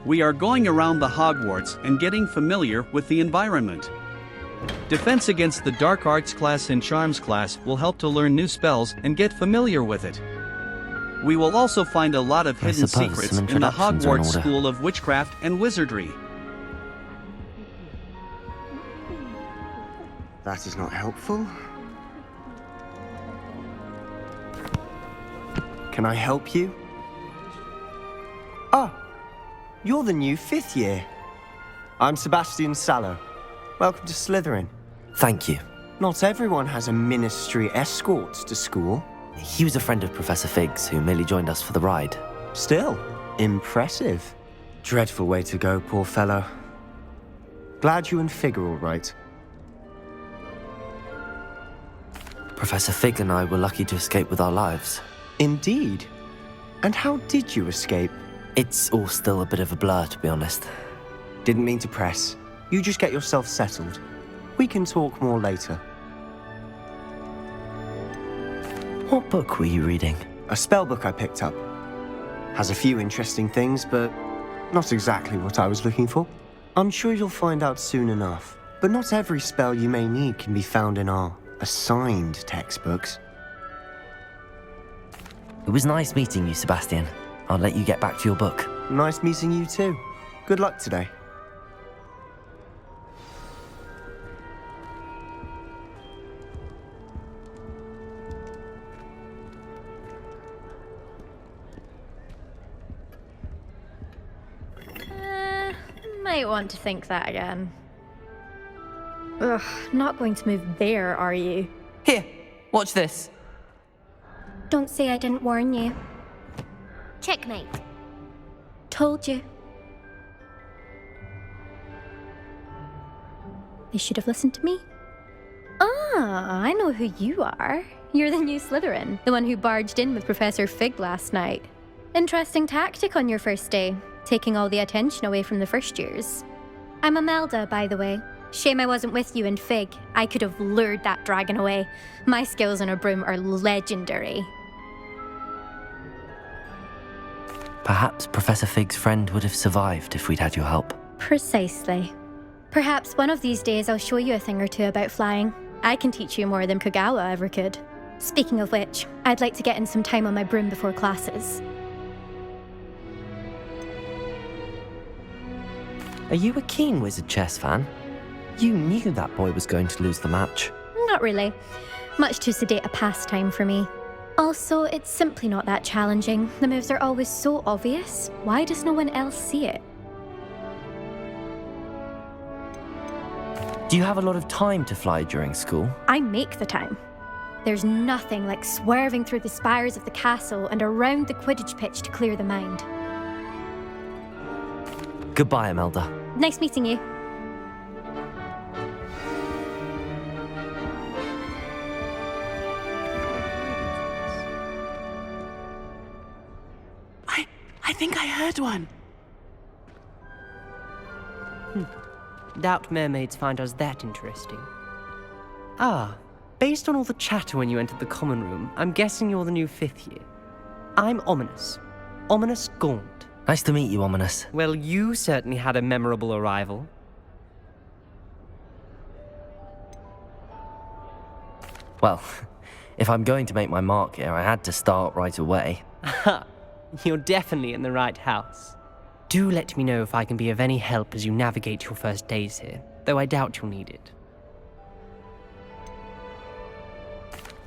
We are going around the Hogwarts and getting familiar with the environment. Defense against the Dark Arts class and Charms class will help to learn new spells and get familiar with it. We will also find a lot of hidden secrets in the Hogwarts School of Witchcraft and Wizardry. That is not helpful. Can I help you? Ah, you're the new 5th year. I'm Sebastian Sallow. Welcome to Slytherin. Thank you. Not everyone has a ministry escort to school. He was a friend of Professor Fig's who merely joined us for the ride. Still, impressive. Dreadful way to go, poor fellow. Glad you and Fig are all right. Professor Fig and I were lucky to escape with our lives. Indeed. And how did you escape? It's all still a bit of a blur, to be honest. Didn't mean to press. You just get yourself settled. We can talk more later. What book were you reading? A spell book I picked up. Has a few interesting things, but not exactly what I was looking for. I'm sure you'll find out soon enough. But not every spell you may need can be found in our assigned textbooks. It was nice meeting you, Sebastian. I'll let you get back to your book. Nice meeting you too. Good luck today. Might want to think that again. Ugh, not going to move there, are you? Here, watch this. Don't say I didn't warn you. Checkmate. Told you. They should have listened to me. Ah, I know who you are. You're the new Slytherin, the one who barged in with Professor Fig last night. Interesting tactic on your first day, taking all the attention away from the first years. I'm Imelda, by the way. Shame I wasn't with you and Fig. I could have lured that dragon away. My skills on a broom are legendary. Perhaps Professor Fig's friend would have survived if we'd had your help. Precisely. Perhaps one of these days I'll show you a thing or two about flying. I can teach you more than Kogawa ever could. Speaking of which, I'd like to get in some time on my broom before classes. Are you a keen Wizard chess fan? You knew that boy was going to lose the match. Not really. Much too sedate a pastime for me. Also, it's simply not that challenging. The moves are always so obvious. Why does no one else see it? Do you have a lot of time to fly during school? I make the time. There's nothing like swerving through the spires of the castle and around the Quidditch pitch to clear the mind. Goodbye, Imelda. Nice meeting you. I think I heard one. Doubt mermaids find us that interesting. Ah, based on all the chatter when you entered the common room, I'm guessing you're the new 5th year. I'm Ominous. Ominous Gaunt. Nice to meet you, Ominous. Well, you certainly had a memorable arrival. Well, if I'm going to make my mark here, I had to start right away. Ha! You're definitely in the right house. Do let me know if I can be of any help as you navigate your first days here, though I doubt you'll need it.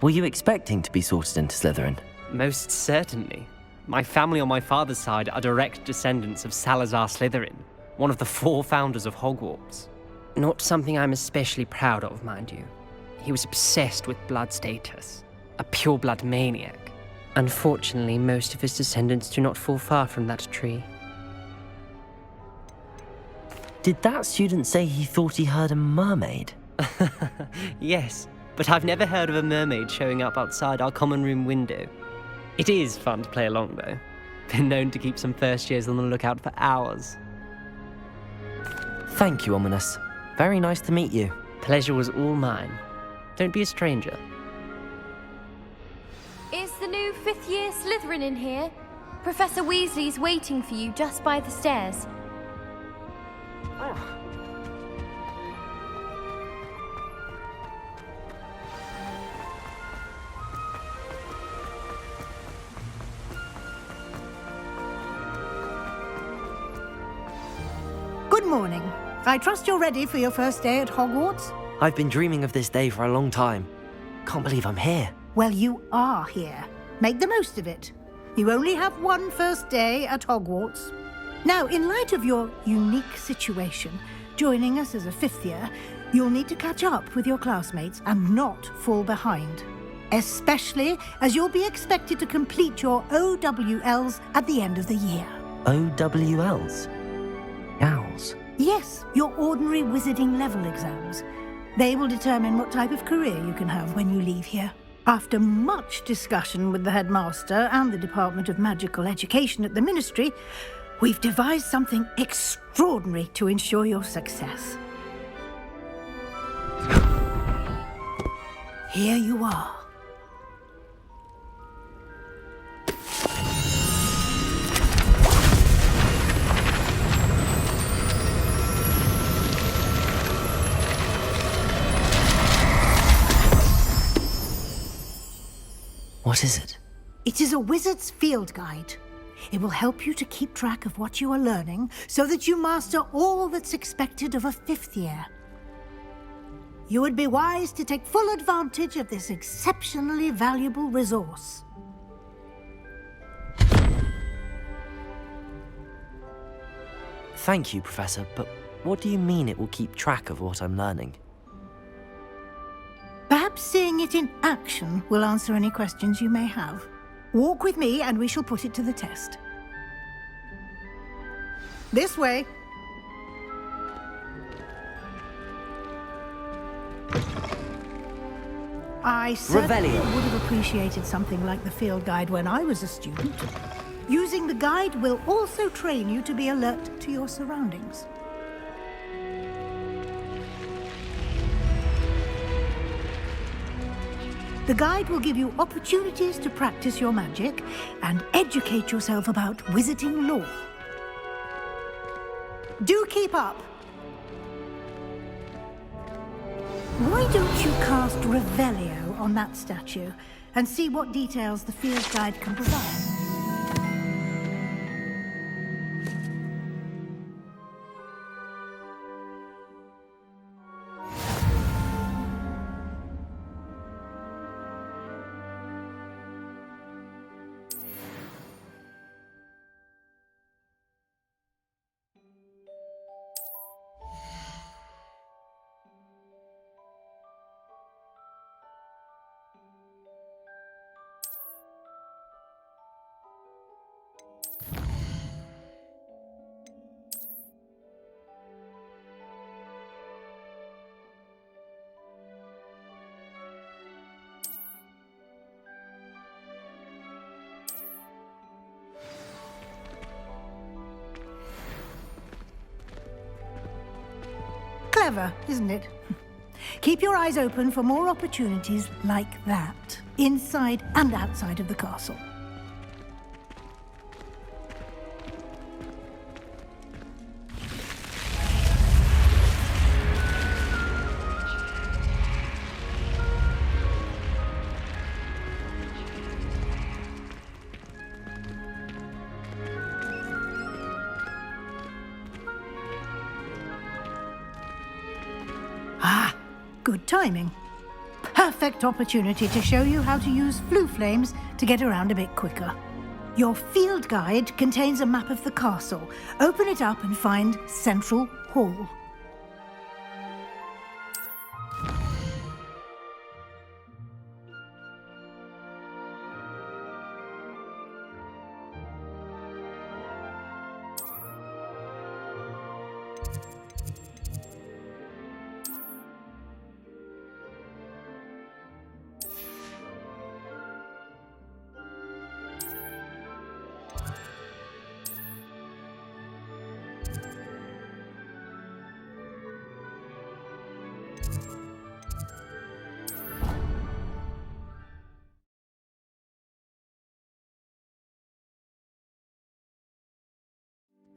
Were you expecting to be sorted into Slytherin? Most certainly. My family on my father's side are direct descendants of Salazar Slytherin, one of the 4 founders of Hogwarts. Not something I'm especially proud of, mind you. He was obsessed with blood status, a pure-blood maniac. Unfortunately, most of his descendants do not fall far from that tree. Did that student say he thought he heard a mermaid? Yes, but I've never heard of a mermaid showing up outside our common room window. It is fun to play along, though. Been known to keep some first years on the lookout for hours. Thank you, Ominous. Very nice to meet you. Pleasure was all mine. Don't be a stranger. Is the new 5th year Slytherin in here? Professor Weasley's waiting for you just by the stairs. Good morning. I trust you're ready for your first day at Hogwarts? I've been dreaming of this day for a long time. Can't believe I'm here. Well, you are here. Make the most of it. You only have one first day at Hogwarts. Now, in light of your unique situation, joining us as a fifth year, you'll need to catch up with your classmates and not fall behind. Especially as you'll be expected to complete your OWLs at the end of the year. OWLs? Owls? Yes, your ordinary wizarding level exams. They will determine what type of career you can have when you leave here. After much discussion with the headmaster and the Department of Magical Education at the Ministry, we've devised something extraordinary to ensure your success. Here you are. What is it? It is a wizard's field guide. It will help you to keep track of what you are learning so that you master all that's expected of a fifth year. You would be wise to take full advantage of this exceptionally valuable resource. Thank you, Professor, but what do you mean it will keep track of what I'm learning? Perhaps seeing it in action will answer any questions you may have. Walk with me and we shall put it to the test. This way. I certainly Revelio. would have appreciated something like the field guide when I was a student. Using the guide will also train you to be alert to your surroundings. The guide will give you opportunities to practice your magic and educate yourself about wizarding lore. Do keep up! Why don't you cast Revelio on that statue and see what details the field guide can provide? Clever, isn't it? Keep your eyes open for more opportunities like that, inside and outside of the castle. Good timing. Perfect opportunity to show you how to use flue flames to get around a bit quicker. Your field guide contains a map of the castle. Open it up and find Central Hall.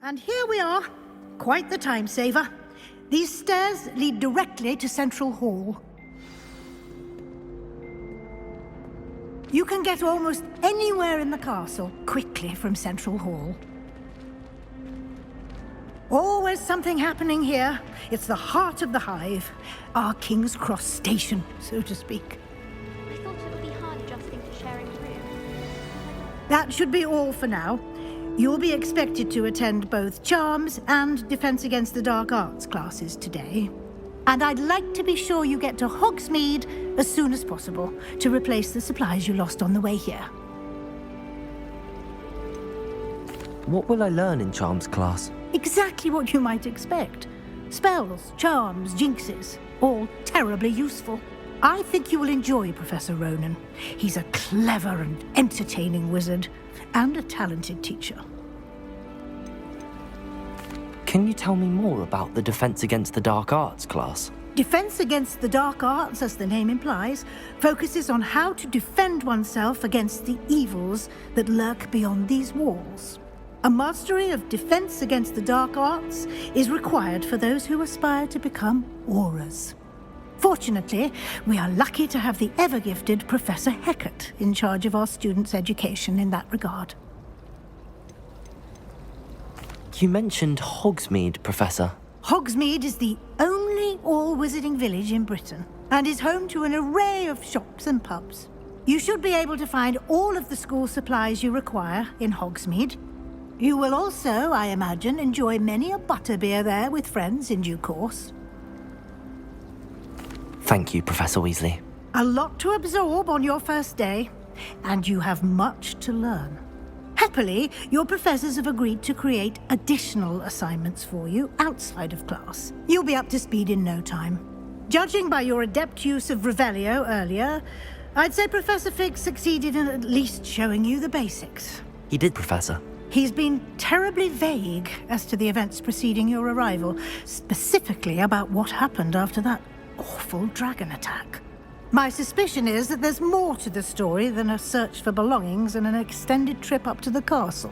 And here we are, quite the time saver. These stairs lead directly to Central Hall. You can get almost anywhere in the castle quickly from Central Hall. Always something happening here. It's the heart of the Hive, our King's Cross station, so to speak. I thought it would be hard adjusting to sharing a room. That should be all for now. You'll be expected to attend both Charms and Defense Against the Dark Arts classes today. And I'd like to be sure you get to Hogsmeade as soon as possible to replace the supplies you lost on the way here. What will I learn in Charms class? Exactly what you might expect. Spells, charms, jinxes, all terribly useful. I think you will enjoy Professor Ronen. He's a clever and entertaining wizard, and a talented teacher. Can you tell me more about the Defense Against the Dark Arts class? Defense Against the Dark Arts, as the name implies, focuses on how to defend oneself against the evils that lurk beyond these walls. A mastery of Defense Against the Dark Arts is required for those who aspire to become Auras. Fortunately, we are lucky to have the ever-gifted Professor Hecat in charge of our students' education in that regard. You mentioned Hogsmeade, Professor. Hogsmeade is the only all-wizarding village in Britain and is home to an array of shops and pubs. You should be able to find all of the school supplies you require in Hogsmeade. You will also, I imagine, enjoy many a butterbeer there with friends in due course. Thank you, Professor Weasley. A lot to absorb on your first day, and you have much to learn. Happily, your professors have agreed to create additional assignments for you outside of class. You'll be up to speed in no time. Judging by your adept use of Revelio earlier, I'd say Professor Fig succeeded in at least showing you the basics. He did, Professor. He's been terribly vague as to the events preceding your arrival, specifically about what happened after that awful dragon attack. My suspicion is that there's more to the story than a search for belongings and an extended trip up to the castle.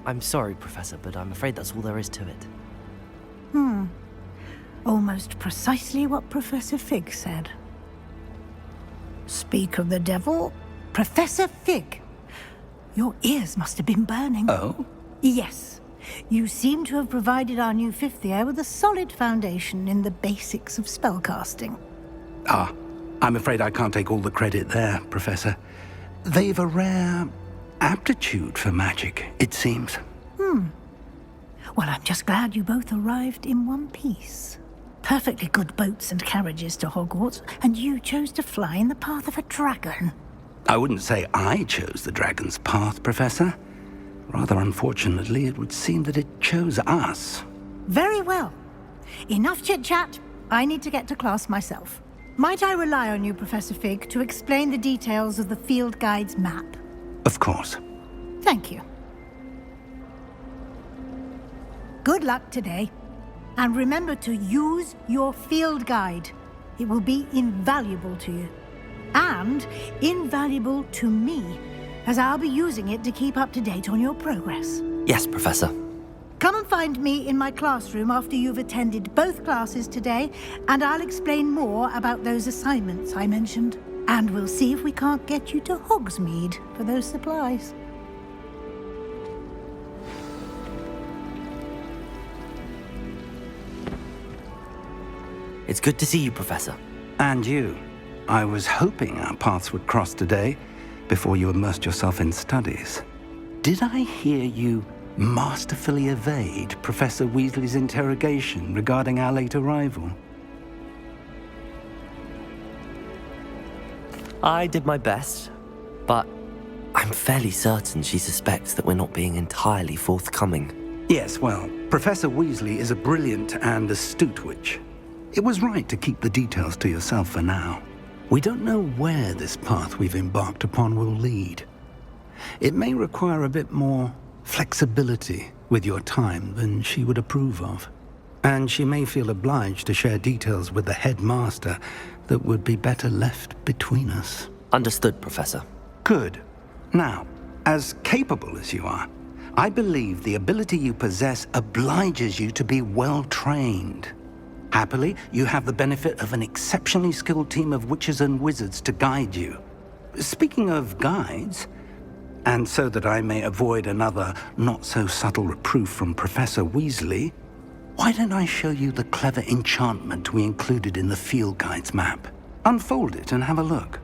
I'm sorry, Professor, but I'm afraid that's all there is to it. Almost precisely what Professor Fig said. Speak of the devil, Professor Fig. Your ears must have been burning. Oh? Yes. You seem to have provided our new fifth year with a solid foundation in the basics of spellcasting. Ah, I'm afraid I can't take all the credit there, Professor. They've a rare aptitude for magic, it seems. Well, I'm just glad you both arrived in one piece. Perfectly good boats and carriages to Hogwarts, and you chose to fly in the path of a dragon. I wouldn't say I chose the dragon's path, Professor. Rather unfortunately, it would seem that it chose us. Very well. Enough chit-chat. I need to get to class myself. Might I rely on you, Professor Fig, to explain the details of the field guide's map? Of course. Thank you. Good luck today. And remember to use your field guide. It will be invaluable to you. And invaluable to me, as I'll be using it to keep up to date on your progress. Yes, Professor. Come and find me in my classroom after you've attended both classes today, and I'll explain more about those assignments I mentioned. And we'll see if we can't get you to Hogsmeade for those supplies. It's good to see you, Professor. And you. I was hoping our paths would cross today, before you immersed yourself in studies. Did I hear you masterfully evade Professor Weasley's interrogation regarding our late arrival? I did my best, but I'm fairly certain she suspects that we're not being entirely forthcoming. Yes, well, Professor Weasley is a brilliant and astute witch. It was right to keep the details to yourself for now. We don't know where this path we've embarked upon will lead. It may require a bit more flexibility with your time than she would approve of. And she may feel obliged to share details with the headmaster that would be better left between us. Understood, Professor. Good. Now, as capable as you are, I believe the ability you possess obliges you to be well-trained. Happily, you have the benefit of an exceptionally skilled team of witches and wizards to guide you. Speaking of guides, and so that I may avoid another not-so-subtle reproof from Professor Weasley, why don't I show you the clever enchantment we included in the field guide's map? Unfold it and have a look.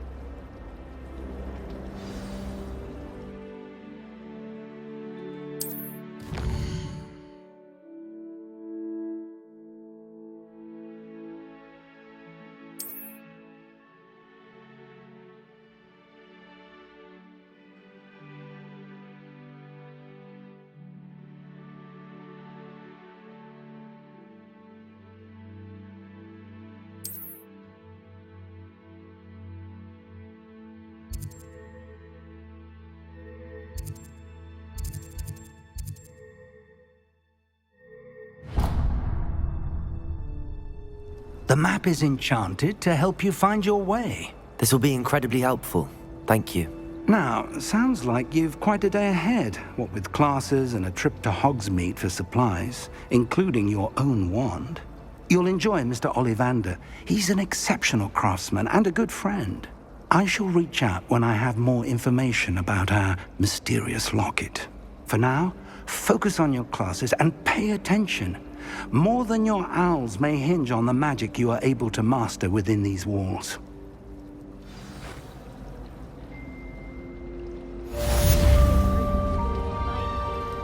The map is enchanted to help you find your way. This will be incredibly helpful. Thank you. Now, sounds like you've quite a day ahead, what with classes and a trip to Hogsmeade for supplies, including your own wand. You'll enjoy Mr. Ollivander. He's an exceptional craftsman and a good friend. I shall reach out when I have more information about our mysterious locket. For now, focus on your classes and pay attention. More than your owls may hinge on the magic you are able to master within these walls.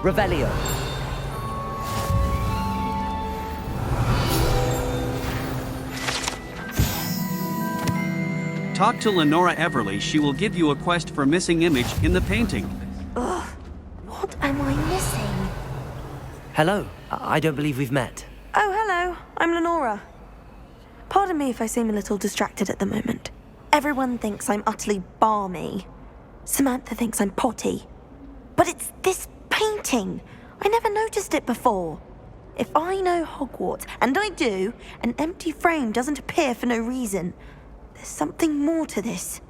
Revelio. Talk to Lenora Everly. She will give you a quest for missing image in the painting. Ugh, what am I missing? Hello. I don't believe we've met. Oh, hello. I'm Lenora. Pardon me if I seem a little distracted at the moment. Everyone thinks I'm utterly balmy. Samantha thinks I'm potty. But it's this painting. I never noticed it before. If I know Hogwarts, and I do, an empty frame doesn't appear for no reason. There's something more to this.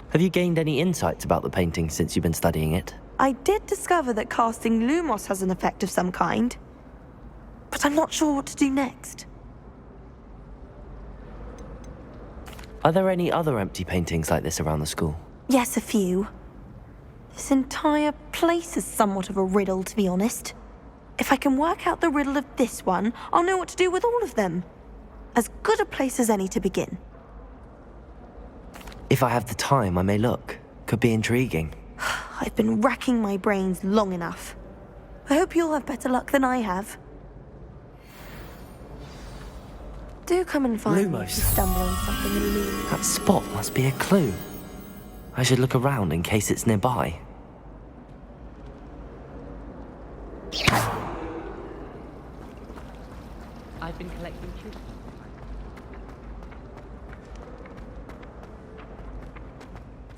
Have you gained any insights about the painting since you've been studying it? I did discover that casting Lumos has an effect of some kind. But I'm not sure what to do next. Are there any other empty paintings like this around the school? Yes, a few. This entire place is somewhat of a riddle, to be honest. If I can work out the riddle of this one, I'll know what to do with all of them. As good a place as any to begin. If I have the time, I may look. Could be intriguing. I've been racking my brains long enough. I hope you'll have better luck than I have. Do come and find me if you stumble on something illuminating. That spot must be a clue. I should look around in case it's nearby. I've been collecting troops.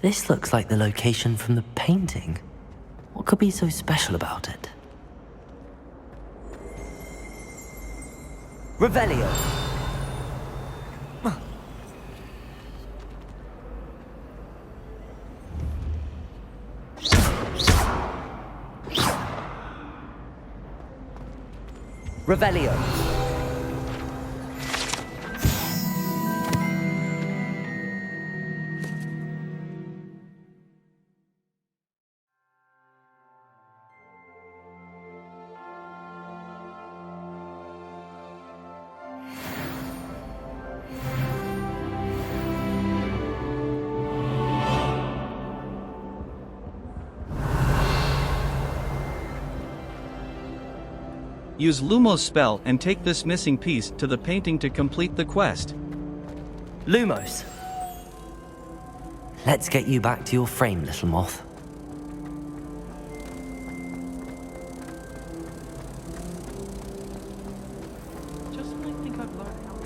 This looks like the location from the painting. What could be so special about it? Revelio! Revelio! Use Lumos spell and take this missing piece to the painting to complete the quest. Lumos! Let's get you back to your frame, little moth. Just when I think I've learned how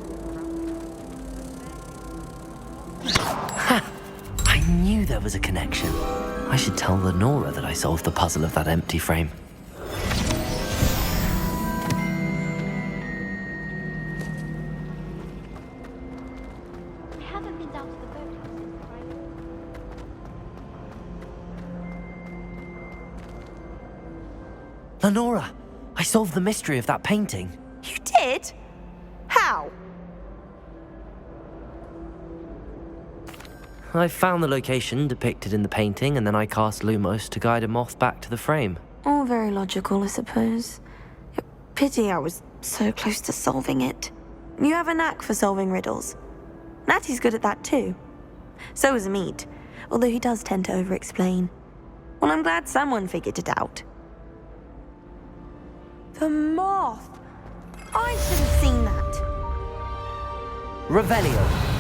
to Ha! I knew there was a connection. I should tell Lenora that I solved the puzzle of that empty frame. Lenora, I solved the mystery of that painting. You did? How? I found the location depicted in the painting, and then I cast Lumos to guide a moth back to the frame. All very logical, I suppose. Pity I was so close to solving it. You have a knack for solving riddles. Natty's good at that too. So is Amit, although he does tend to over-explain. Well, I'm glad someone figured it out. The moth! I should have seen that. Revelio.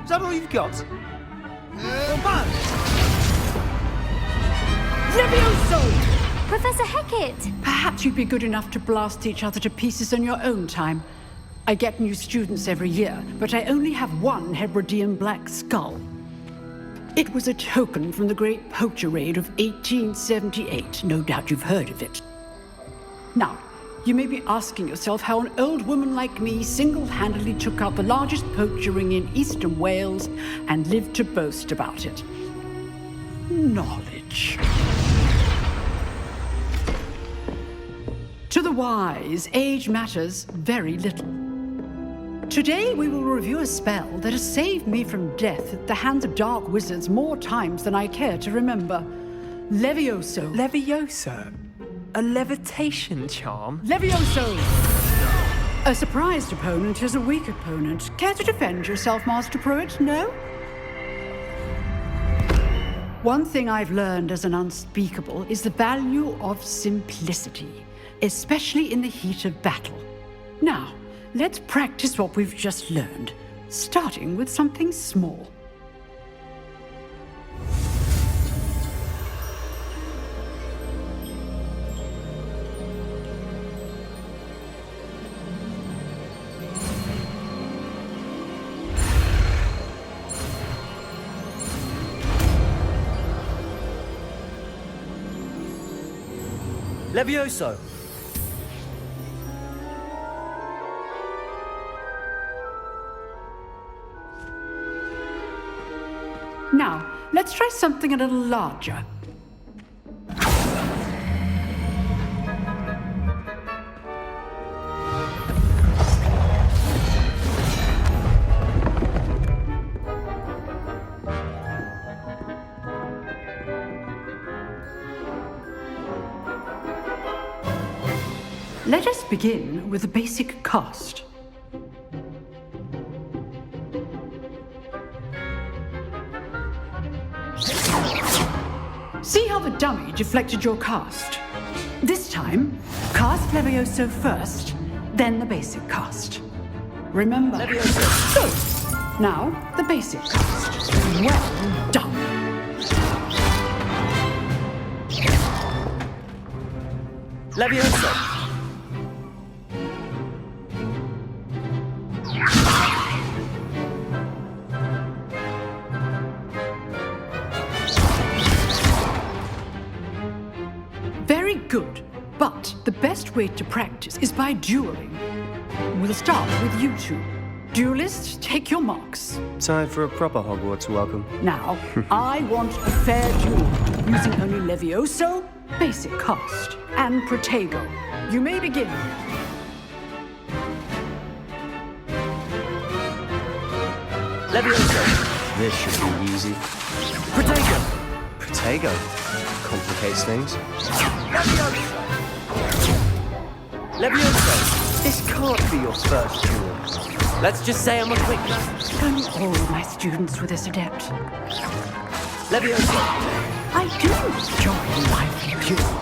Is that all you've got? Levioso! Professor Hecat! Perhaps you'd be good enough to blast each other to pieces on your own time. I get new students every year, but I only have one Hebridean black skull. It was a token from the Great Poacher Raid of 1878. No doubt you've heard of it. Now, you may be asking yourself how an old woman like me single-handedly took out the largest poacher ring in eastern Wales and lived to boast about it. Knowledge. To the wise, age matters very little. Today we will review a spell that has saved me from death at the hands of dark wizards more times than I care to remember. Levioso. Levioso? A levitation charm? Levioso! A surprised opponent is a weak opponent. Care to defend yourself, Master Pruitt? No? One thing I've learned as an unspeakable is the value of simplicity, especially in the heat of battle. Now, let's practice what we've just learned, starting with something small. Levioso! Now, let's try something a little larger. Let us begin with a basic cast. See how the dummy deflected your cast? This time, cast Levioso first, then the basic cast. Remember? Levioso! Good. Now, the basic cast. Well done. Levioso! Very good. But the best way to practice is by dueling. We'll start with you two. Duelists, take your marks. Time for a proper Hogwarts welcome. Now, I want a fair duel, using only Levioso, basic cast, and Protego. You may begin. Levioso! This should be easy. Protego! Protego. Complicates things. Levioso! This can't be your first duel. Let's just say I'm a quick man. Don't all my students were this adept. Levioso. I do enjoy lively duel.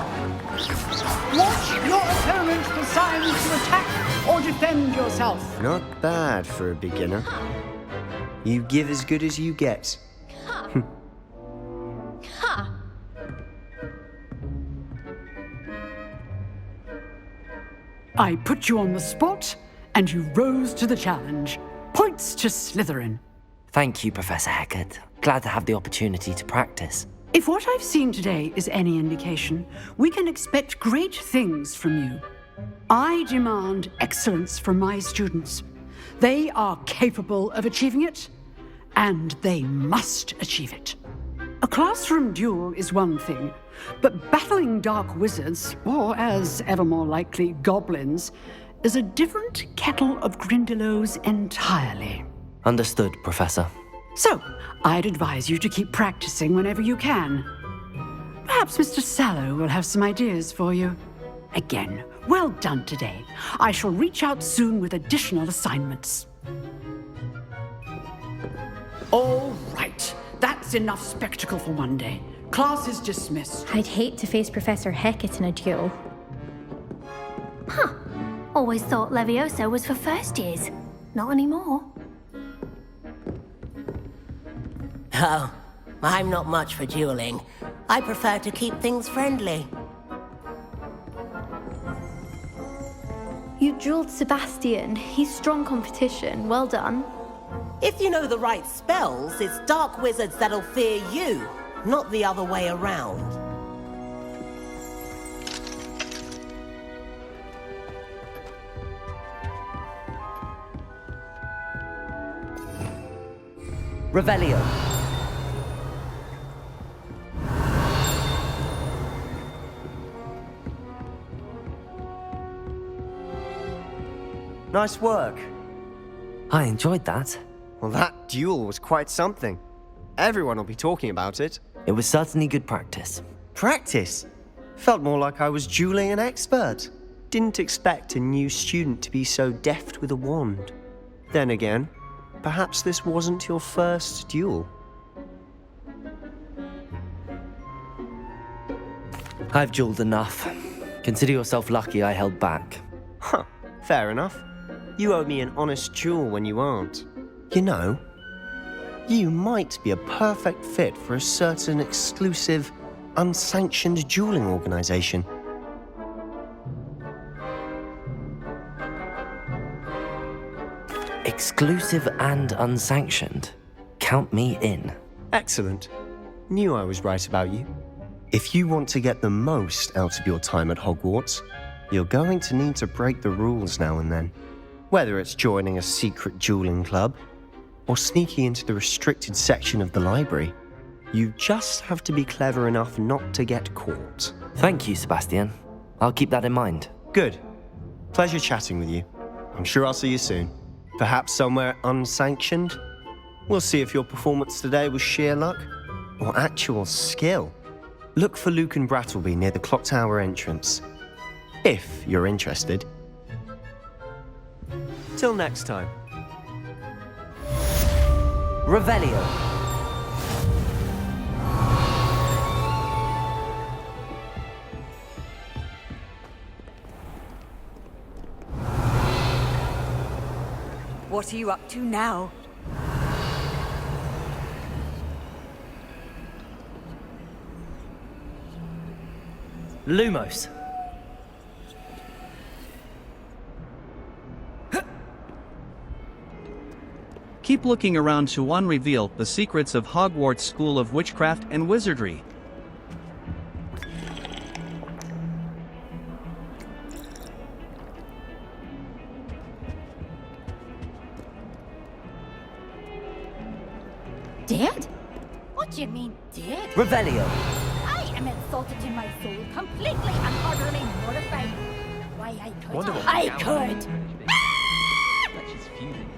Watch your opponent for signs to attack or defend yourself. Not bad for a beginner. You give as good as you get. I put you on the spot, and you rose to the challenge. Points to Slytherin. Thank you, Professor Hecat. Glad to have the opportunity to practice. If what I've seen today is any indication, we can expect great things from you. I demand excellence from my students. They are capable of achieving it, and they must achieve it. A classroom duel is one thing, but battling dark wizards, or as ever more likely, goblins, is a different kettle of Grindylows entirely. Understood, Professor. So, I'd advise you to keep practicing whenever you can. Perhaps Mr. Sallow will have some ideas for you. Again, well done today. I shall reach out soon with additional assignments. All right. That's enough spectacle for one day. Class is dismissed. I'd hate to face Professor Hecat in a duel. Huh. Always thought Levioso was for first years. Not anymore. Oh, I'm not much for dueling. I prefer to keep things friendly. You dueled Sebastian. He's strong competition. Well done. If you know the right spells, it's dark wizards that'll fear you, not the other way around. Revelio. Nice work. I enjoyed that. Well, that duel was quite something. Everyone will be talking about it. It was certainly good practice. Practice? Felt more like I was dueling an expert. Didn't expect a new student to be so deft with a wand. Then again, perhaps this wasn't your first duel. I've dueled enough. Consider yourself lucky I held back. Huh, fair enough. You owe me an honest duel when you aren't. You know, you might be a perfect fit for a certain exclusive, unsanctioned dueling organization. Exclusive and unsanctioned. Count me in. Excellent. Knew I was right about you. If you want to get the most out of your time at Hogwarts, you're going to need to break the rules now and then. Whether it's joining a secret dueling club, or sneaking into the restricted section of the library, you just have to be clever enough not to get caught. Thank you, Sebastian. I'll keep that in mind. Good. Pleasure chatting with you. I'm sure I'll see you soon. Perhaps somewhere unsanctioned? We'll see if your performance today was sheer luck or actual skill. Look for Luke and Brattleby near the clock tower entrance, if you're interested. Till next time. Revelio. What are you up to now? Lumos. Keep looking around to unreveal the secrets of Hogwarts School of Witchcraft and Wizardry. Dead? What do you mean, dead? Revelio. I am insulted to my soul, completely and utterly mortified. Why, I could. She's fuming.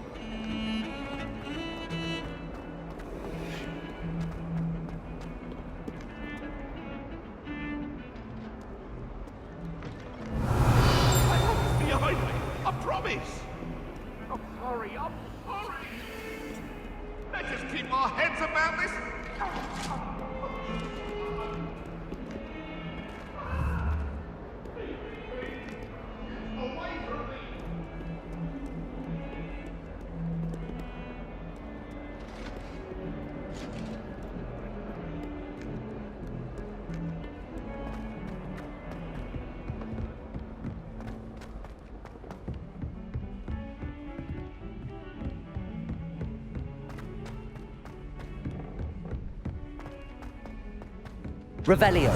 Revelio.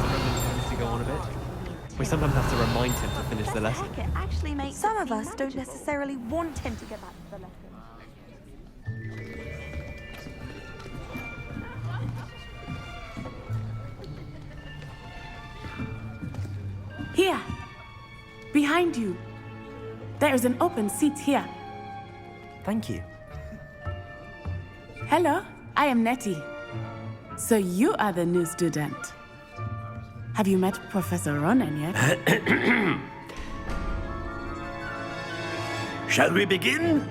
To go on a bit. We sometimes have to remind him to finish the lesson. Heck, it actually makes some of us don't necessarily want him to get back to the lesson. Here, behind you. There is an open seat here. Thank you. Hello, I am Nettie. So you are the new student. Have you met Professor Ronen yet? Shall we begin?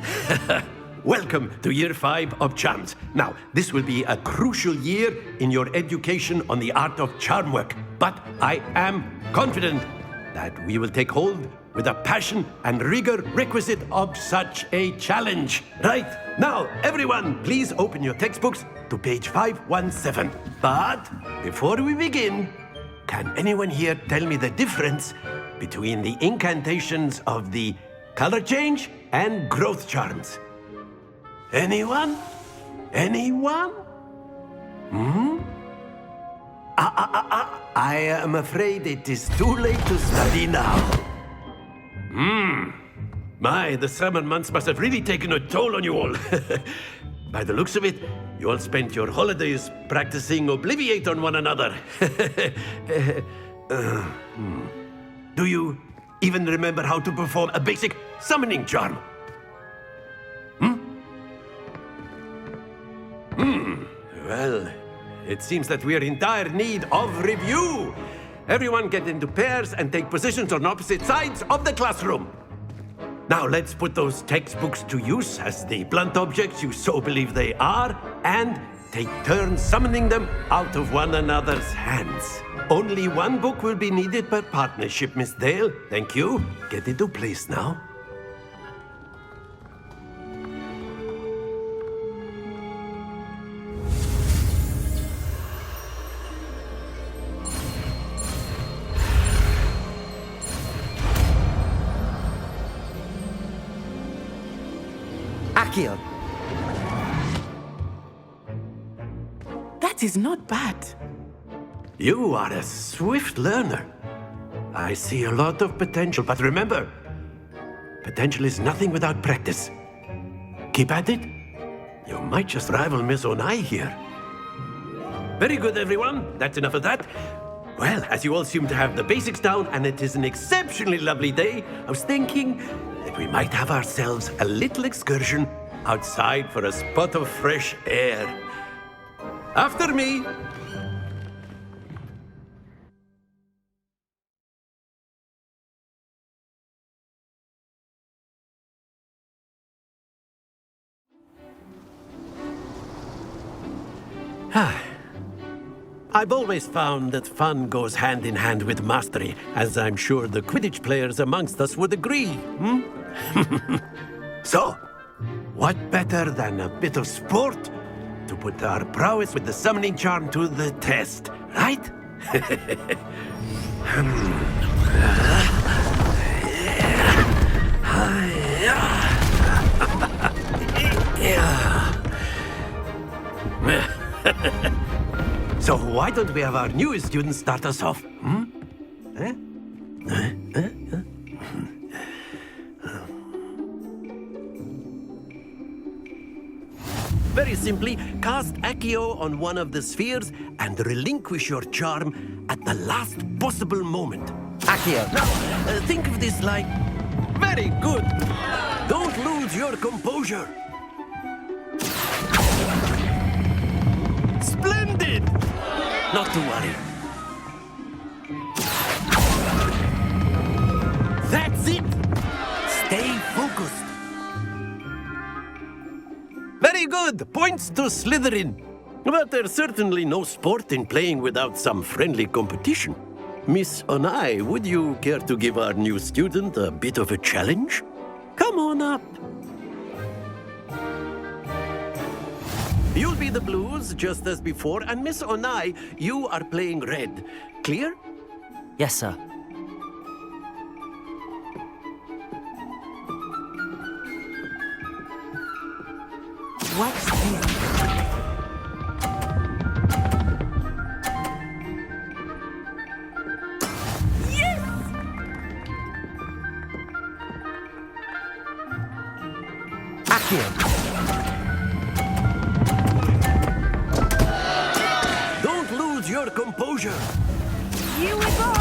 Welcome to Year 5 of Charms. Now, this will be a crucial year in your education on the art of charm work, but I am confident that we will take hold with the passion and rigor requisite of such a challenge. Right, now, everyone, please open your textbooks to page 517. But before we begin, can anyone here tell me the difference between the incantations of the color change and growth charms? Anyone? Anyone? I am afraid it is too late to study now. My, the summer months must have really taken a toll on you all. By the looks of it, you all spent your holidays practicing Obliviate on one another. Do you even remember how to perform a basic summoning charm? Well, it seems that we are in dire need of review. Everyone get into pairs and take positions on opposite sides of the classroom. Now let's put those textbooks to use as the blunt objects you so believe they are, and take turns summoning them out of one another's hands. Only one book will be needed per partnership, Miss Dale. Thank you. Get into place now. Accio. That is not bad. You are a swift learner. I see a lot of potential, but remember, potential is nothing without practice. Keep at it. You might just rival Miss Onai here. Very good, everyone. That's enough of that. Well, as you all seem to have the basics down, and it is an exceptionally lovely day, I was thinking that we might have ourselves a little excursion outside for a spot of fresh air. After me. I've always found that fun goes hand in hand with mastery, as I'm sure the Quidditch players amongst us would agree. So, what better than a bit of sport to put our prowess with the summoning charm to the test, right? So why don't we have our newest student start us off? Very simply, cast Accio on one of the spheres and relinquish your charm at the last possible moment. Accio. Now, think of this like... Very good! Don't lose your composure. Splendid! Not to worry. That's it! Stay focused. Very good! Points to Slytherin. But there's certainly no sport in playing without some friendly competition. Miss Onai, would you care to give our new student a bit of a challenge? Come on up. You'll be the blues, just as before, and Miss Onai, you are playing red. Clear? Yes, sir. What's this? Accio. Don't lose your composure. Here we go!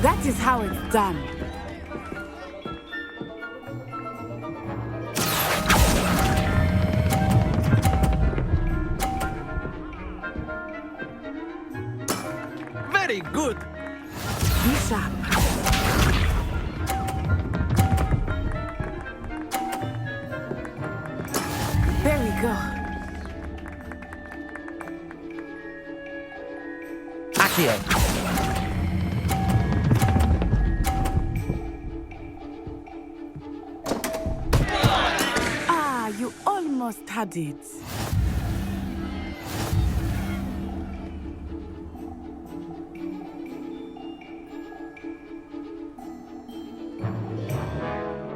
That is how it's done. Very good. Be sharp. There we go. Accio. Ah, you almost had it.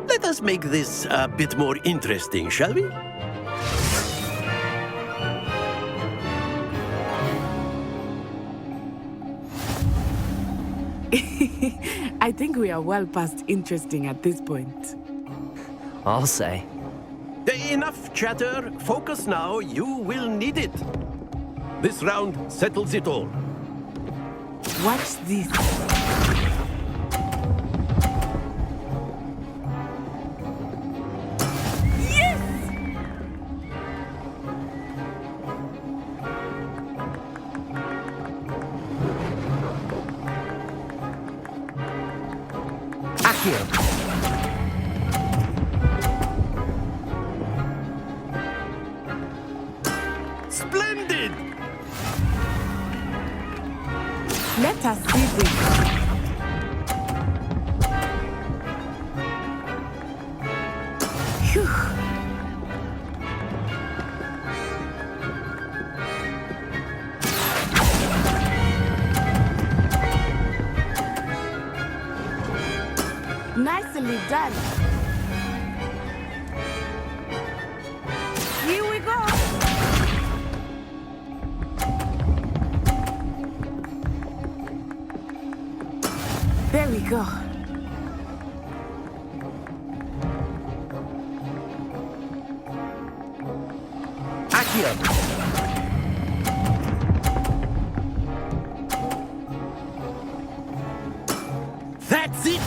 Let us make this a bit more interesting, shall we? I think we are well past interesting at this point. I'll say. Enough chatter. Focus now. You will need it. This round settles it all. Watch this. Accio. Splendid! Let us see this. Phew. Nicely done. Here we go. There we go. Accio. That's it!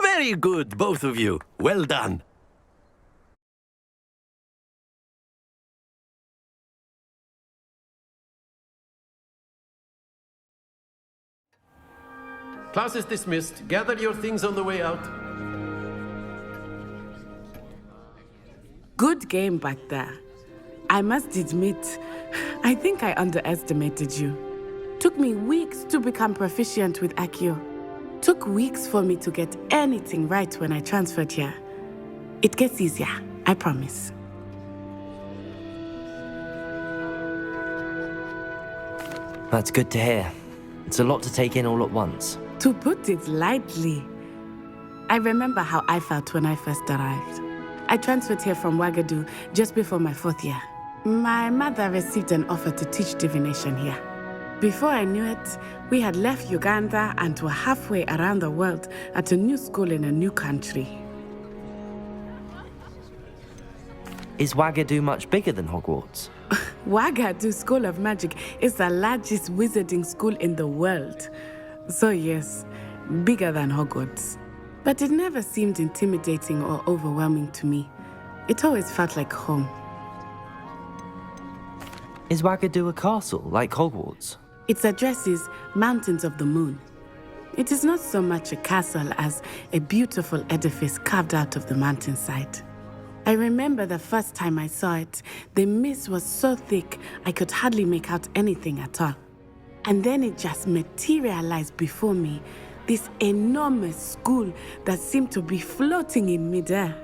Very good, both of you. Well done. Class is dismissed. Gather your things on the way out. Good game back there. I must admit, I think I underestimated you. Took me weeks to become proficient with Accio. Took weeks for me to get anything right when I transferred here. It gets easier, I promise. That's good to hear. It's a lot to take in all at once. To put it lightly, I remember how I felt when I first arrived. I transferred here from Ouagadougou just before my 4th year. My mother received an offer to teach divination here. Before I knew it, we had left Uganda and were halfway around the world at a new school in a new country. Is Ouagadougou much bigger than Hogwarts? Ouagadougou School of Magic is the largest wizarding school in the world. So yes, bigger than Hogwarts. But it never seemed intimidating or overwhelming to me. It always felt like home. Is Ouagadougou a castle, like Hogwarts? Its address is Mountains of the Moon. It is not so much a castle as a beautiful edifice carved out of the mountainside. I remember the first time I saw it, the mist was so thick I could hardly make out anything at all. And then it just materialized before me, this enormous school that seemed to be floating in midair.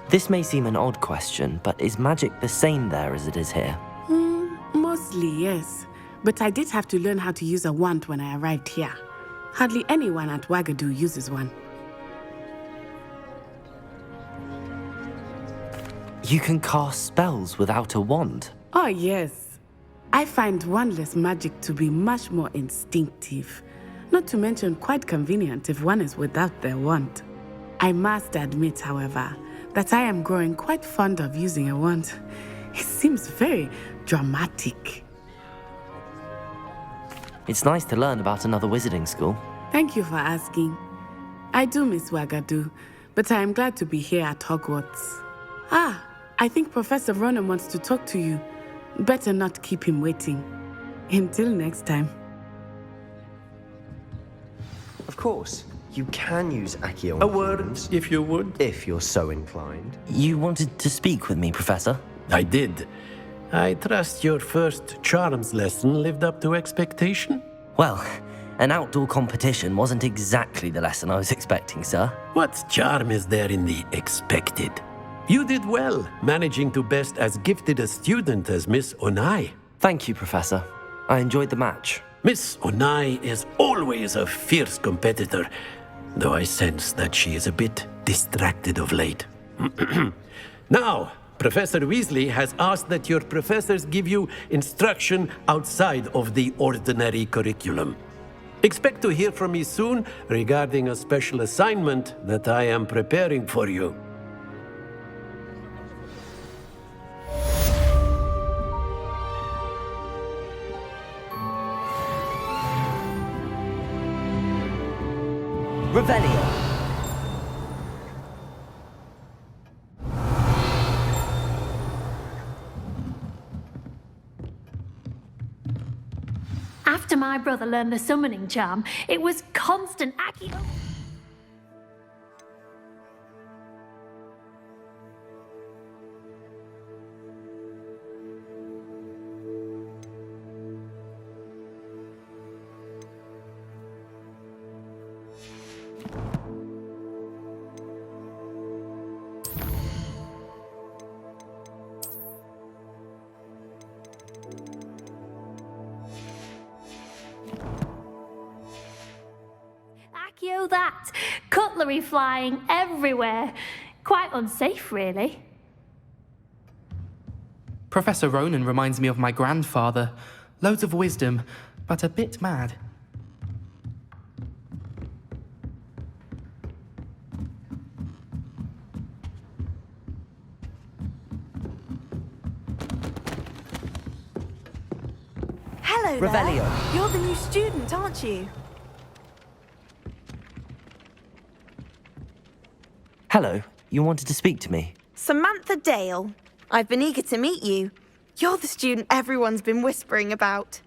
This may seem an odd question, but is magic the same there as it is here? Mostly, yes. But I did have to learn how to use a wand when I arrived here. Hardly anyone at Ouagadougou uses one. You can cast spells without a wand. Oh, yes. I find wandless magic to be much more instinctive. Not to mention quite convenient if one is without their wand. I must admit, however, that I am growing quite fond of using a wand. It seems very dramatic. It's nice to learn about another wizarding school. Thank you for asking. I do miss Wagadu, but I am glad to be here at Hogwarts. Ah, I think Professor Ronen wants to talk to you. Better not keep him waiting. Until next time. Of course, you can use Accio. A word, if you would. If you're so inclined. You wanted to speak with me, Professor? I did. I trust your first charms lesson lived up to expectation? Well, an outdoor competition wasn't exactly the lesson I was expecting, sir. What charm is there in the expected? You did well, managing to best as gifted a student as Miss Onai. Thank you, Professor. I enjoyed the match. Miss Onai is always a fierce competitor, though I sense that she is a bit distracted of late. Now, Professor Weasley has asked that your professors give you instruction outside of the ordinary curriculum. Expect to hear from me soon regarding a special assignment that I am preparing for you. Revelio. After my brother learned the summoning charm, it was constant Accio. Accio that! Cutlery flying everywhere. Quite unsafe, really. Professor Ronen reminds me of my grandfather. Loads of wisdom, but a bit mad. Hello there. Revelio. You're the new student, aren't you? Hello, you wanted to speak to me? Samantha Dale. I've been eager to meet you. You're the student everyone's been whispering about.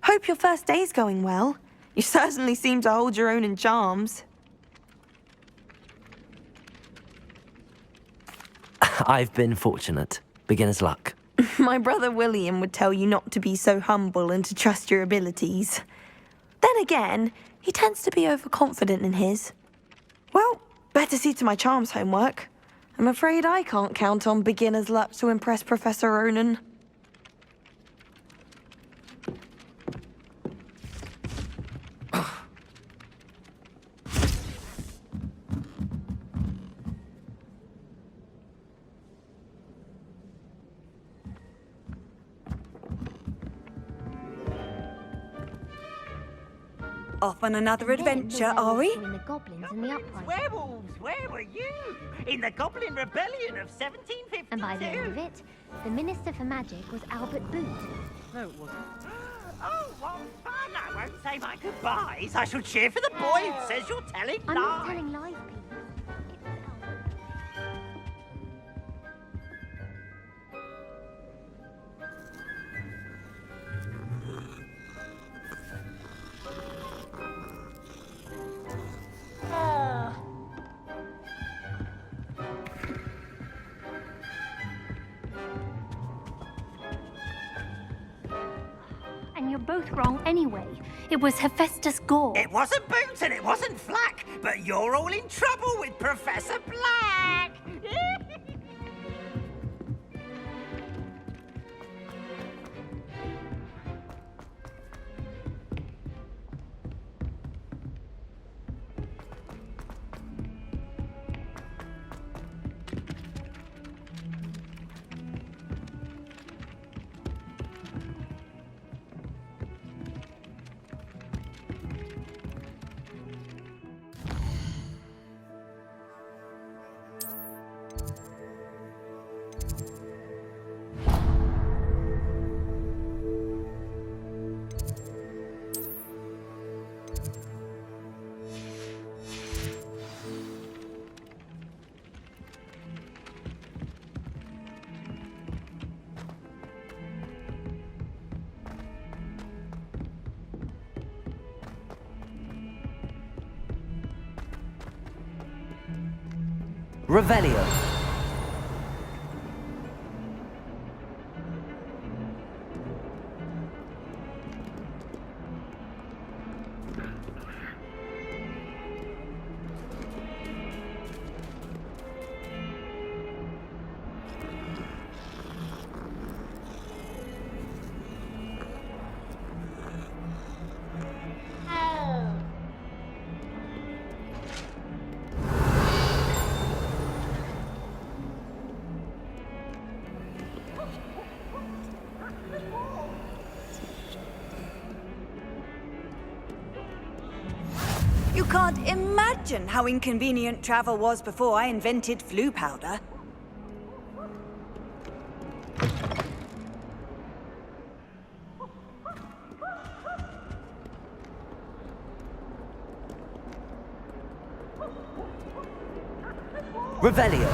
Hope your first day's going well. You certainly seem to hold your own in charms. I've been fortunate. Beginner's luck. My brother William would tell you not to be so humble and to trust your abilities. Then again, he tends to be overconfident in his. Well, better see to my charms homework. I'm afraid I can't count on beginner's luck to impress Professor Ronen. Off on another adventure, are we? The goblins and the upright. Werewolves, where were you? In the Goblin Rebellion of 1752. And by the end of it, the Minister for Magic was Albert Boot. No, it wasn't. Oh, what fun! I won't say my goodbyes. I shall cheer for the boy who says you're telling I'm lies. not telling lies, Pete. And you're both wrong anyway. It was Hephaestus Gore. It wasn't Boots and it wasn't Flack, but you're all in trouble with Professor Black. Revelio. You can't imagine how inconvenient travel was before I invented flu powder. Revelio.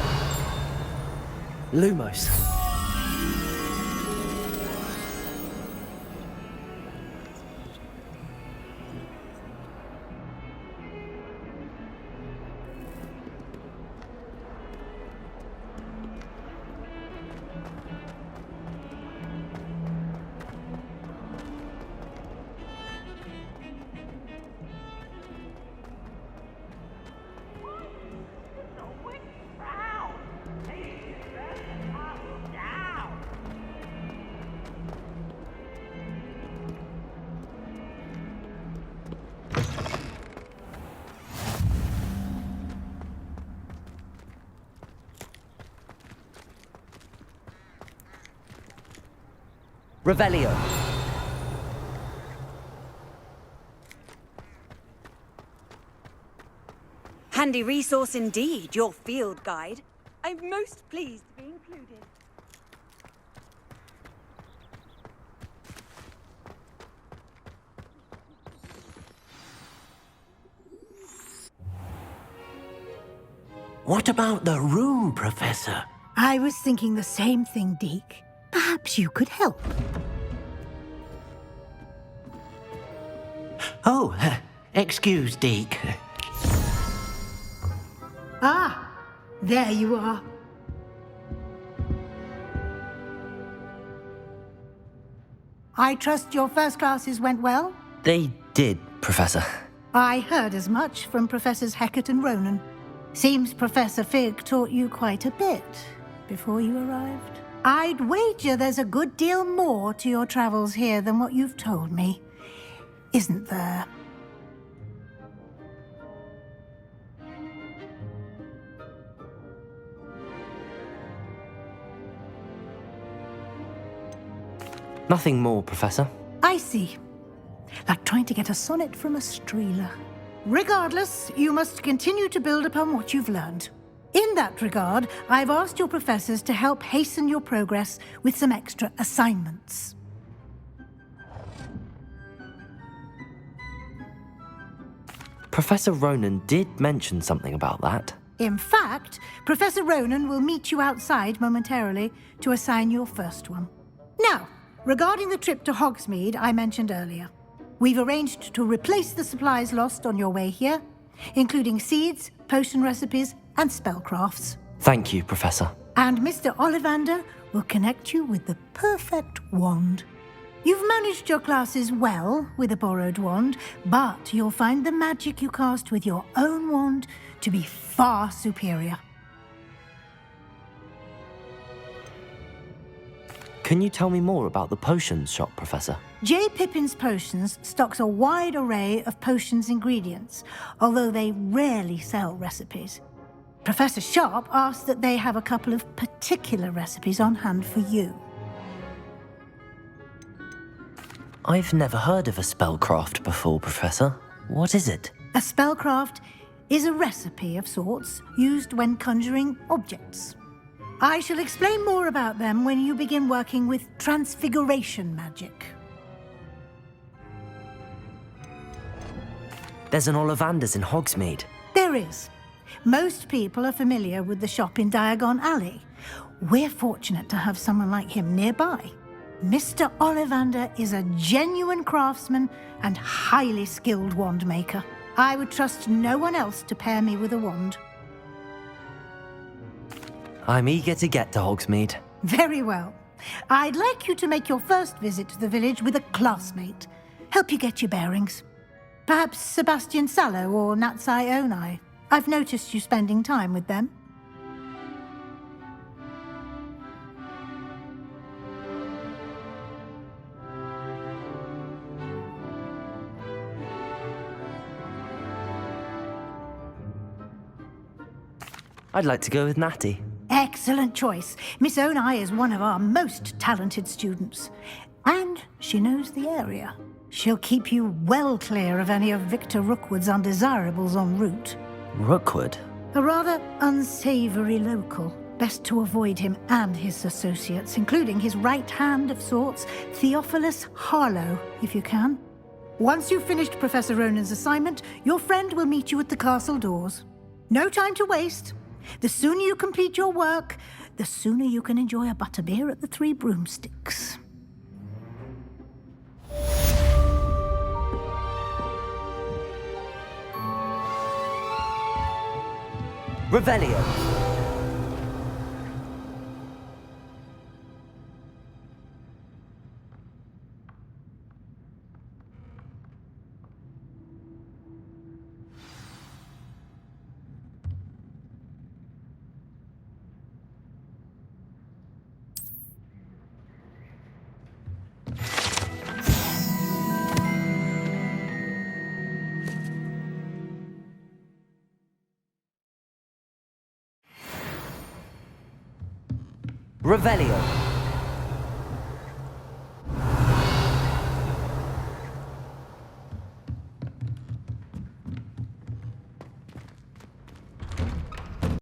Lumos. Revelio. Handy resource indeed, your field guide. I'm most pleased to be included. What about the room, Professor? I was thinking the same thing, Deke. Perhaps you could help. Oh, excuse, Deke. Ah, there you are. I trust your first classes went well? They did, Professor. I heard as much from Professors Hecat and Ronen. Seems Professor Fig taught you quite a bit before you arrived. I'd wager there's a good deal more to your travels here than what you've told me, isn't there? Nothing more, Professor. I see. Like trying to get a sonnet from a streeler. Regardless, you must continue to build upon what you've learned. In that regard, I've asked your professors to help hasten your progress with some extra assignments. Professor Ronen did mention something about that. In fact, Professor Ronen will meet you outside momentarily to assign your first one. Now, regarding the trip to Hogsmeade I mentioned earlier, we've arranged to replace the supplies lost on your way here, including seeds, potion recipes, and spellcrafts. Thank you, Professor. And Mr. Ollivander will connect you with the perfect wand. You've managed your classes well with a borrowed wand, but you'll find the magic you cast with your own wand to be far superior. Can you tell me more about the potions shop, Professor? J. Pippin's Potions stocks a wide array of potions ingredients, although they rarely sell recipes. Professor Sharp asked that they have a couple of particular recipes on hand for you. I've never heard of a spellcraft before, Professor. What is it? A spellcraft is a recipe of sorts used when conjuring objects. I shall explain more about them when you begin working with transfiguration magic. There's an Ollivander's in Hogsmeade. There is. Most people are familiar with the shop in Diagon Alley. We're fortunate to have someone like him nearby. Mr. Ollivander is a genuine craftsman and highly skilled wand maker. I would trust no one else to pair me with a wand. I'm eager to get to Hogsmeade. Very well. I'd like you to make your first visit to the village with a classmate. Help you get your bearings. Perhaps Sebastian Sallow or Natsai Onai. I've noticed you spending time with them. I'd like to go with Natty. Excellent choice. Miss Onai is one of our most talented students. And she knows the area. She'll keep you well clear of any of Victor Rookwood's undesirables en route. Rookwood? A rather unsavory local. Best to avoid him and his associates, including his right hand of sorts, Theophilus Harlow, if you can. Once you've finished Professor Ronen's assignment, your friend will meet you at the castle doors. No time to waste. The sooner you complete your work, the sooner you can enjoy a butterbeer at the Three Broomsticks. Revelio. Revelio.